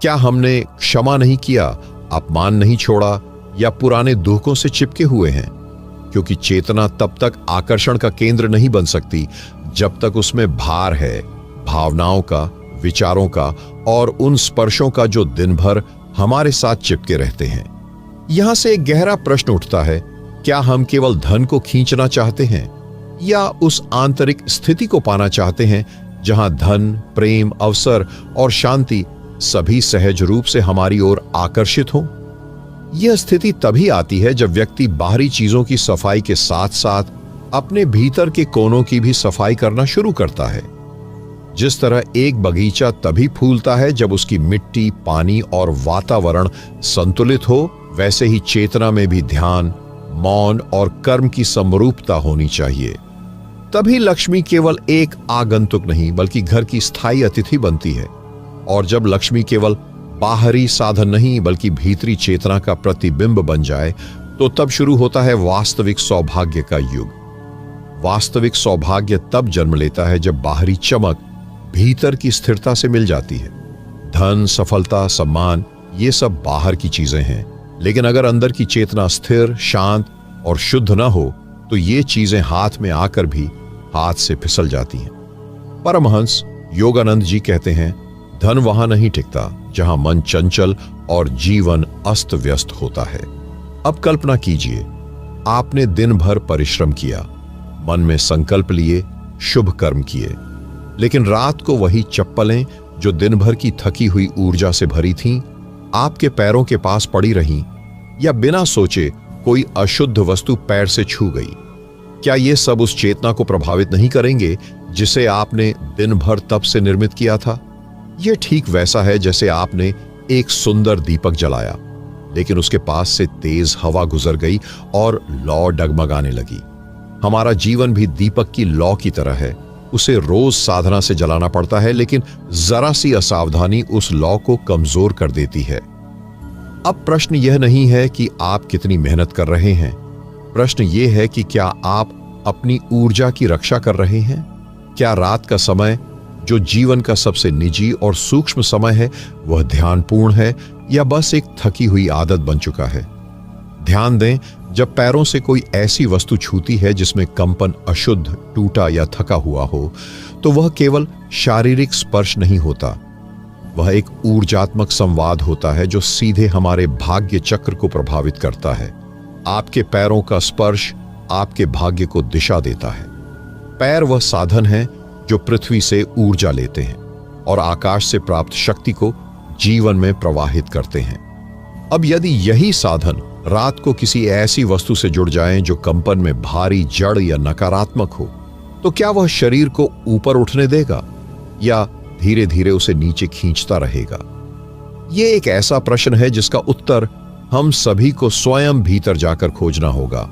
क्या हमने क्षमा नहीं किया, अपमान नहीं छोड़ा या पुराने दुखों से चिपके हुए हैं? क्योंकि चेतना तब तक आकर्षण का केंद्र नहीं बन सकती जब तक उसमें भार है, भावनाओं का, विचारों का और उन स्पर्शों का जो दिन भर हमारे साथ चिपके रहते हैं। यहां से एक गहरा प्रश्न उठता है, क्या हम केवल धन को खींचना चाहते हैं या उस आंतरिक स्थिति को पाना चाहते हैं जहां धन, प्रेम, अवसर और शांति सभी सहज रूप से हमारी ओर आकर्षित हो? यह स्थिति तभी आती है जब व्यक्ति बाहरी चीजों की सफाई के साथ साथ अपने भीतर के कोनों की भी सफाई करना शुरू करता है। जिस तरह एक बगीचा तभी फूलता है जब उसकी मिट्टी, पानी और वातावरण संतुलित हो, वैसे ही चेतना में भी ध्यान, मौन और कर्म की समरूपता होनी चाहिए। तभी लक्ष्मी केवल एक आगंतुक नहीं बल्कि घर की स्थायी अतिथि बनती है। और जब लक्ष्मी केवल बाहरी साधन नहीं बल्कि भीतरी चेतना का प्रतिबिंब बन जाए, तो तब शुरू होता है वास्तविक सौभाग्य का युग। वास्तविक सौभाग्य तब जन्म लेता है जब बाहरी चमक भीतर की स्थिरता से मिल जाती है। धन, सफलता, सम्मान, ये सब बाहर की चीजें हैं, लेकिन अगर अंदर की चेतना स्थिर, शांत और शुद्ध न हो तो ये चीजें हाथ में आकर भी हाथ से फिसल जाती हैं। परमहंस योगानंद जी कहते हैं, धन वहां नहीं टिकता जहां मन चंचल और जीवन अस्त व्यस्त होता है। अब कल्पना कीजिए, आपने दिन भर परिश्रम किया, मन में संकल्प लिए, शुभ कर्म किए, लेकिन रात को वही चप्पलें जो दिन भर की थकी हुई ऊर्जा से भरी थीं, आपके पैरों के पास पड़ी रहीं, या बिना सोचे कोई अशुद्ध वस्तु पैर से छू गई। क्या ये सब उस चेतना को प्रभावित नहीं करेंगे जिसे आपने दिन भर तप से निर्मित किया था? यह ठीक वैसा है जैसे आपने एक सुंदर दीपक जलाया, लेकिन उसके पास से तेज हवा गुजर गई और लौ डगमगाने लगी। हमारा जीवन भी दीपक की लौ की तरह है। उसे रोज साधना से जलाना पड़ता है, लेकिन जरा सी असावधानी उस लौ को कमजोर कर देती है। अब प्रश्न यह नहीं है कि आप कितनी मेहनत कर रहे हैं, प्रश्न यह है कि क्या आप अपनी ऊर्जा की रक्षा कर रहे हैं? क्या रात का समय, जो जीवन का सबसे निजी और सूक्ष्म समय है, वह ध्यानपूर्ण है या बस एक थकी हुई आदत बन चुका है? ध्यान दें, जब पैरों से कोई ऐसी वस्तु छूती है जिसमें कंपन अशुद्ध, टूटा या थका हुआ हो, तो वह केवल शारीरिक स्पर्श नहीं होता, वह एक ऊर्जात्मक संवाद होता है जो सीधे हमारे भाग्य चक्र को प्रभावित करता है। आपके पैरों का स्पर्श आपके भाग्य को दिशा देता है। पैर वह साधन है जो पृथ्वी से ऊर्जा लेते हैं और आकाश से प्राप्त शक्ति को जीवन में प्रवाहित करते हैं। अब यदि यही साधन रात को किसी ऐसी वस्तु से जुड़ जाएं जो कंपन में भारी, जड़ या नकारात्मक हो, तो क्या वह शरीर को ऊपर उठने देगा या धीरे धीरे उसे नीचे खींचता रहेगा? यह एक ऐसा प्रश्न है जिसका उत्तर हम सभी को स्वयं भीतर जाकर खोजना होगा,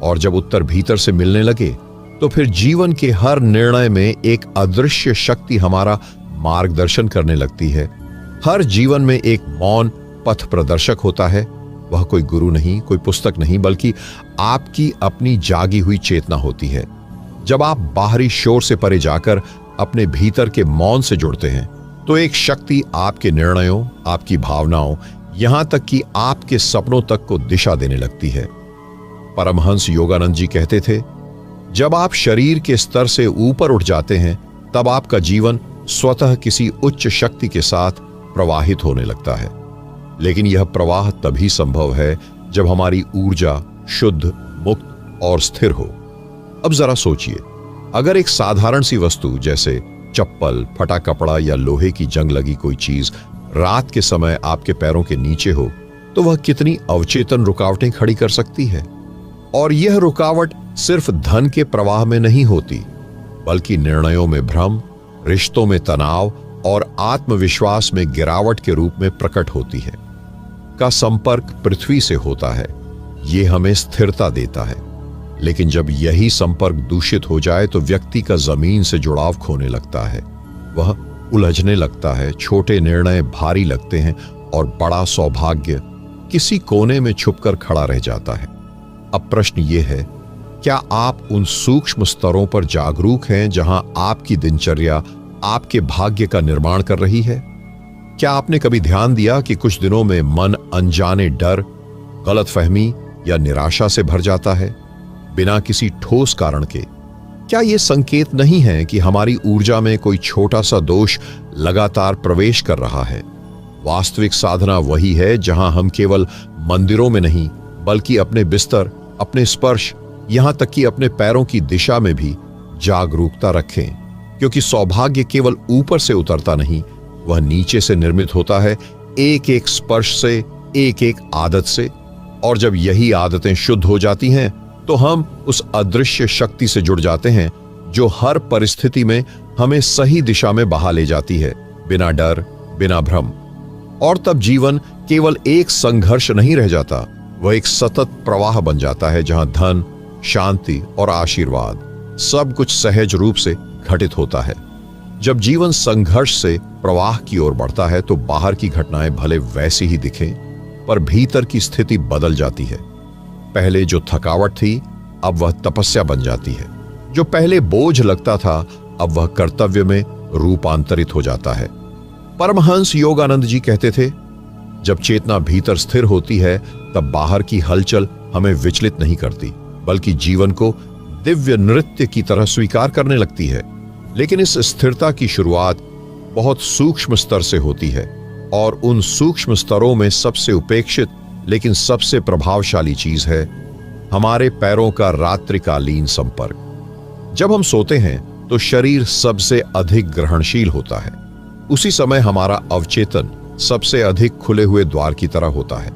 और जब उत्तर भीतर से मिलने लगे तो फिर जीवन के हर निर्णय में एक अदृश्य शक्ति हमारा मार्गदर्शन करने लगती है। हर जीवन में एक मौन पथ प्रदर्शक होता है। वह कोई गुरु नहीं, कोई पुस्तक नहीं, बल्कि आपकी अपनी जागी हुई चेतना होती है। जब आप बाहरी शोर से परे जाकर अपने भीतर के मौन से जुड़ते हैं, तो एक शक्ति आपके निर्णयों, आपकी भावनाओं, यहां तक कि आपके सपनों तक को दिशा देने लगती है। परमहंस योगानंद जी कहते थे, जब आप शरीर के स्तर से ऊपर उठ जाते हैं, तब आपका जीवन स्वतः किसी उच्च शक्ति के साथ प्रवाहित होने लगता है। लेकिन यह प्रवाह तभी संभव है जब हमारी ऊर्जा शुद्ध, मुक्त और स्थिर हो। अब जरा सोचिए, अगर एक साधारण सी वस्तु जैसे चप्पल, फटा कपड़ा या लोहे की जंग लगी कोई चीज रात के समय आपके पैरों के नीचे हो, तो वह कितनी अवचेतन रुकावटें खड़ी कर सकती है। और यह रुकावट सिर्फ धन के प्रवाह में नहीं होती, बल्कि निर्णयों में भ्रम, रिश्तों में तनाव और आत्मविश्वास में गिरावट के रूप में प्रकट होती है। का संपर्क पृथ्वी से होता है, यह हमें स्थिरता देता है, लेकिन जब यही संपर्क दूषित हो जाए तो व्यक्ति का जमीन से जुड़ाव खोने लगता है। वह उलझने लगता है, छोटे निर्णय भारी लगते हैं और बड़ा सौभाग्य किसी कोने में छुपकर खड़ा रह जाता है। अब प्रश्न यह है, क्या आप उन सूक्ष्म स्तरों पर जागरूक हैं जहां आपकी दिनचर्या आपके भाग्य का निर्माण कर रही है? क्या आपने कभी ध्यान दिया कि कुछ दिनों में मन अनजाने डर, गलतफहमी या निराशा से भर जाता है बिना किसी ठोस कारण के? क्या यह संकेत नहीं है कि हमारी ऊर्जा में कोई छोटा सा दोष लगातार प्रवेश कर रहा है? वास्तविक साधना वही है जहां हम केवल मंदिरों में नहीं, बल्कि अपने बिस्तर, अपने स्पर्श, यहां तक कि अपने पैरों की दिशा में भी जागरूकता रखें। क्योंकि सौभाग्य केवल ऊपर से उतरता नहीं, वह नीचे से निर्मित होता है, एक एक स्पर्श से, एक एक आदत से। और जब यही आदतें शुद्ध हो जाती हैं, तो हम उस अदृश्य शक्ति से जुड़ जाते हैं जो हर परिस्थिति में हमें सही दिशा में बहा ले जाती है, बिना डर, बिना भ्रम। और तब जीवन केवल एक संघर्ष नहीं रह जाता, वह एक सतत प्रवाह बन जाता है जहां धन, शांति और आशीर्वाद सब कुछ सहज रूप से घटित होता है। जब जीवन संघर्ष से प्रवाह की ओर बढ़ता है तो बाहर की घटनाएं भले वैसी ही दिखें, पर भीतर की स्थिति बदल जाती है। पहले जो थकावट थी अब वह तपस्या बन जाती है। जो पहले बोझ लगता था अब वह कर्तव्य में रूपांतरित हो जाता है। परमहंस योगानंद जी कहते थे, जब चेतना भीतर स्थिर होती है तब बाहर की हलचल हमें विचलित नहीं करती, बल्कि जीवन को दिव्य नृत्य की तरह स्वीकार करने लगती है। लेकिन इस स्थिरता की शुरुआत बहुत सूक्ष्म स्तर से होती है, और उन सूक्ष्म स्तरों में सबसे उपेक्षित लेकिन सबसे प्रभावशाली चीज है हमारे पैरों का रात्रिकालीन संपर्क। जब हम सोते हैं तो शरीर सबसे अधिक ग्रहणशील होता है। उसी समय हमारा अवचेतन सबसे अधिक खुले हुए द्वार की तरह होता है।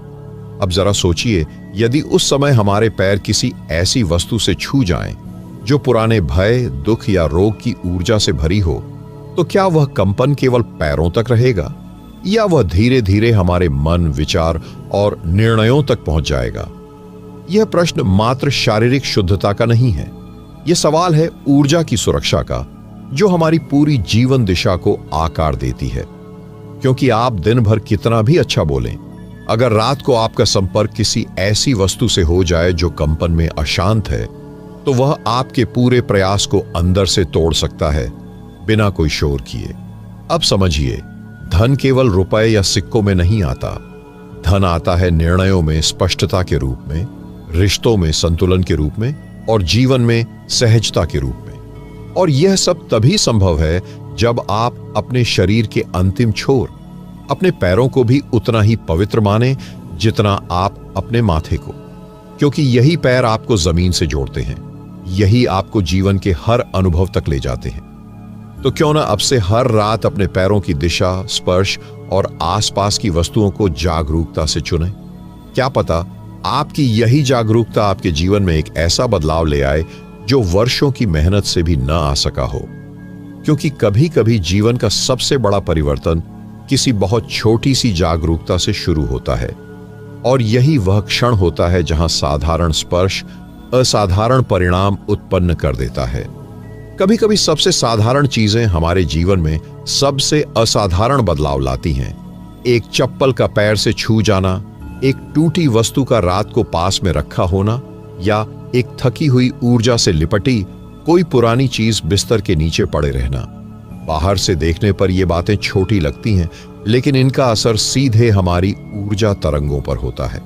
अब जरा सोचिए, यदि उस समय हमारे पैर किसी ऐसी वस्तु से छू जाएं जो पुराने भय, दुख या रोग की ऊर्जा से भरी हो, तो क्या वह कंपन केवल पैरों तक रहेगा या वह धीरे धीरे हमारे मन, विचार और निर्णयों तक पहुंच जाएगा? यह प्रश्न मात्र शारीरिक शुद्धता का नहीं है, यह सवाल है ऊर्जा की सुरक्षा का, जो हमारी पूरी जीवन दिशा को आकार देती है। क्योंकि आप दिन भर कितना भी अच्छा बोलें, अगर रात को आपका संपर्क किसी ऐसी वस्तु से हो जाए जो कंपन में अशांत है, तो वह आपके पूरे प्रयास को अंदर से तोड़ सकता है, बिना कोई शोर किए। अब समझिए, धन केवल रुपए या सिक्कों में नहीं आता। धन आता है निर्णयों में स्पष्टता के रूप में, रिश्तों में संतुलन के रूप में, और जीवन में सहजता के रूप में। और यह सब तभी संभव है जब आप अपने शरीर के अंतिम छोर, अपने पैरों को भी उतना ही पवित्र माने जितना आप अपने माथे को। क्योंकि यही पैर आपको जमीन से जोड़ते हैं, यही आपको जीवन के हर अनुभव तक ले जाते हैं। तो क्यों ना अब से हर रात अपने पैरों की दिशा, स्पर्श और आसपास की वस्तुओं को जागरूकता से चुनें। क्या पता आपकी यही जागरूकता आपके जीवन में एक ऐसा बदलाव ले आए जो वर्षों की मेहनत से भी न आ सका हो। क्योंकि कभी कभी जीवन का सबसे बड़ा परिवर्तन किसी बहुत छोटी सी जागरूकता से शुरू होता है, और यही वह क्षण होता है जहां साधारण स्पर्श असाधारण परिणाम उत्पन्न कर देता है। कभी कभी सबसे साधारण चीजें हमारे जीवन में सबसे असाधारण बदलाव लाती हैं। एक चप्पल का पैर से छू जाना, एक टूटी वस्तु का रात को पास में रखा होना, या एक थकी हुई ऊर्जा से लिपटी कोई पुरानी चीज बिस्तर के नीचे पड़े रहना। बाहर से देखने पर ये बातें छोटी लगती हैं, लेकिन इनका असर सीधे हमारी ऊर्जा तरंगों पर होता है।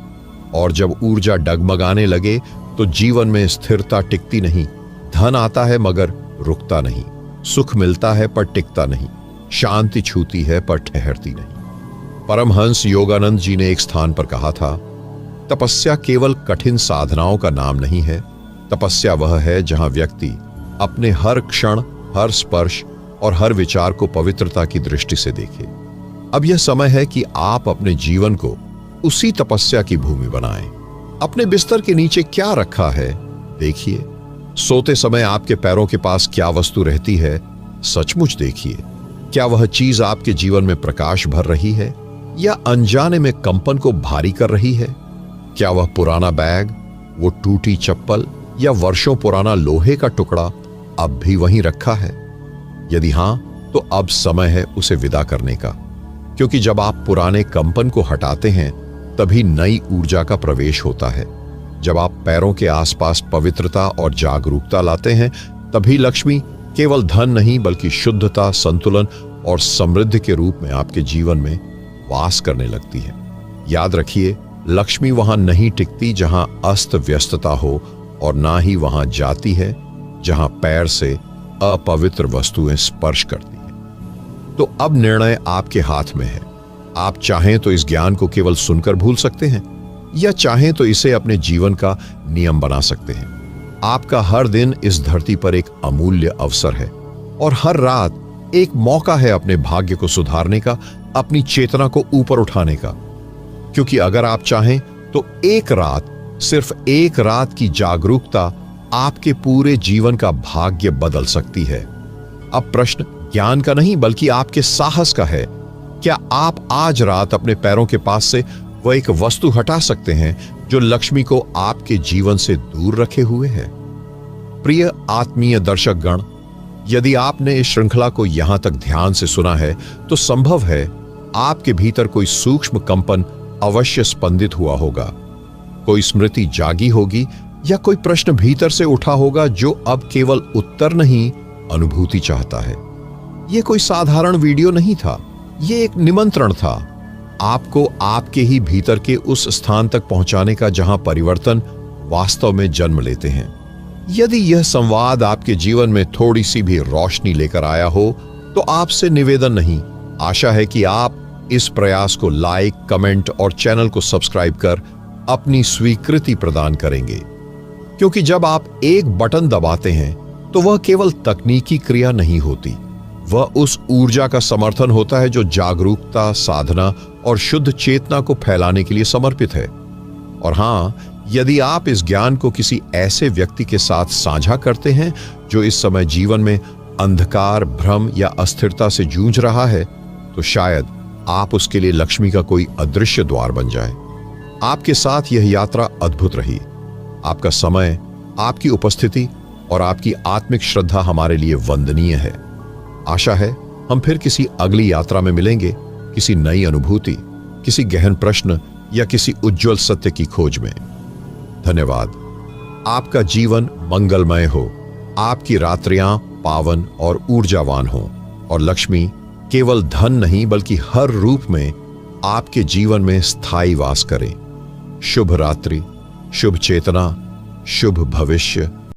और जब ऊर्जा डगमगाने लगे तो जीवन में स्थिरता टिकती नहीं। धन आता है मगर रुकता नहीं, सुख मिलता है पर टिकता नहीं, शांति छूती है पर ठहरती नहीं। परमहंस योगानंद जी ने एक स्थान पर कहा था, तपस्या केवल कठिन साधनाओं का नाम नहीं है। तपस्या वह है जहां व्यक्ति अपने हर क्षण, हर स्पर्श और हर विचार को पवित्रता की दृष्टि से देखे। अब यह समय है कि आप अपने जीवन को उसी तपस्या की भूमि बनाएं। अपने बिस्तर के नीचे क्या रखा है देखिए। सोते समय आपके पैरों के पास क्या वस्तु रहती है, सचमुच देखिए। क्या वह चीज आपके जीवन में प्रकाश भर रही है या अनजाने में कंपन को भारी कर रही है? क्या वह पुराना बैग, वो टूटी चप्पल या वर्षों पुराना लोहे का टुकड़ा अब भी वहीं रखा है? यदि हां, तो अब समय है उसे विदा करने का। क्योंकि जब आप पुराने कंपन को हटाते हैं तभी नई ऊर्जा का प्रवेश होता है। जब आप पैरों के आसपास पवित्रता और जागरूकता लाते हैं तभी लक्ष्मी केवल धन नहीं बल्कि शुद्धता, संतुलन और समृद्धि के रूप में आपके जीवन में वास करने लगती है। याद रखिए, लक्ष्मी वहां नहीं टिकती जहां अस्त व्यस्तता हो, और ना ही वहां जाती है जहां पैर से अपवित्र वस्तुएं स्पर्श करती हैं। तो अब निर्णय आपके हाथ में है। आप चाहें तो इस ज्ञान को केवल सुनकर भूल सकते हैं, या चाहें तो इसे अपने जीवन का नियम बना सकते हैं। आपका हर दिन इस धरती पर एक अमूल्य अवसर है, और हर रात एक मौका है अपने भाग्य को सुधारने का, अपनी चेतना को ऊपर उठाने का। क्योंकि अगर आप चाहें तो एक रात, सिर्फ एक रात की जागरूकता आपके पूरे जीवन का भाग्य बदल सकती है। अब प्रश्न ज्ञान का नहीं बल्कि आपके साहस का है। क्या आप आज रात अपने पैरों के पास से वह एक वस्तु हटा सकते हैं जो लक्ष्मी को आपके जीवन से दूर रखे हुए है? प्रिय आत्मीय दर्शक गण, यदि आपने इस श्रृंखला को यहां तक ध्यान से सुना है तो संभव है आपके भीतर कोई सूक्ष्म कंपन अवश्य स्पंदित हुआ होगा, कोई स्मृति जागी होगी या कोई प्रश्न भीतर से उठा होगा जो अब केवल उत्तर नहीं, अनुभूति चाहता है। यह कोई साधारण वीडियो नहीं था, यह एक निमंत्रण था आपको आपके ही भीतर के उस स्थान तक पहुंचाने का जहां परिवर्तन वास्तव में जन्म लेते हैं। यदि यह संवाद आपके जीवन में थोड़ी सी भी रोशनी लेकर आया हो तो आपसे निवेदन नहीं, आशा है कि आप इस प्रयास को लाइक, कमेंट और चैनल को सब्सक्राइब कर अपनी स्वीकृति प्रदान करेंगे, क्योंकि जब आप एक बटन दबाते हैं तो वह केवल तकनीकी क्रिया नहीं होती, वह उस ऊर्जा का समर्थन होता है जो जागरूकता, साधना और शुद्ध चेतना को फैलाने के लिए समर्पित है। और हां, यदि आप इस ज्ञान को किसी ऐसे व्यक्ति के साथ साझा करते हैं जो इस समय जीवन में अंधकार, भ्रम या अस्थिरता से जूझ रहा है, तो शायद आप उसके लिए लक्ष्मी का कोई अदृश्य द्वार बन जाए। आपके साथ यह यात्रा अद्भुत रही। आपका समय, आपकी उपस्थिति और आपकी आत्मिक श्रद्धा हमारे लिए वंदनीय है। आशा है हम फिर किसी अगली यात्रा में मिलेंगे, किसी नई अनुभूति, किसी गहन प्रश्न या किसी उज्जवल सत्य की खोज में। धन्यवाद। आपका जीवन मंगलमय हो, आपकी रात्रियां पावन और ऊर्जावान हो और लक्ष्मी केवल धन नहीं बल्कि हर रूप में आपके जीवन में स्थायी वास करे। शुभ रात्रि, शुभ चेतना, शुभ भविष्य।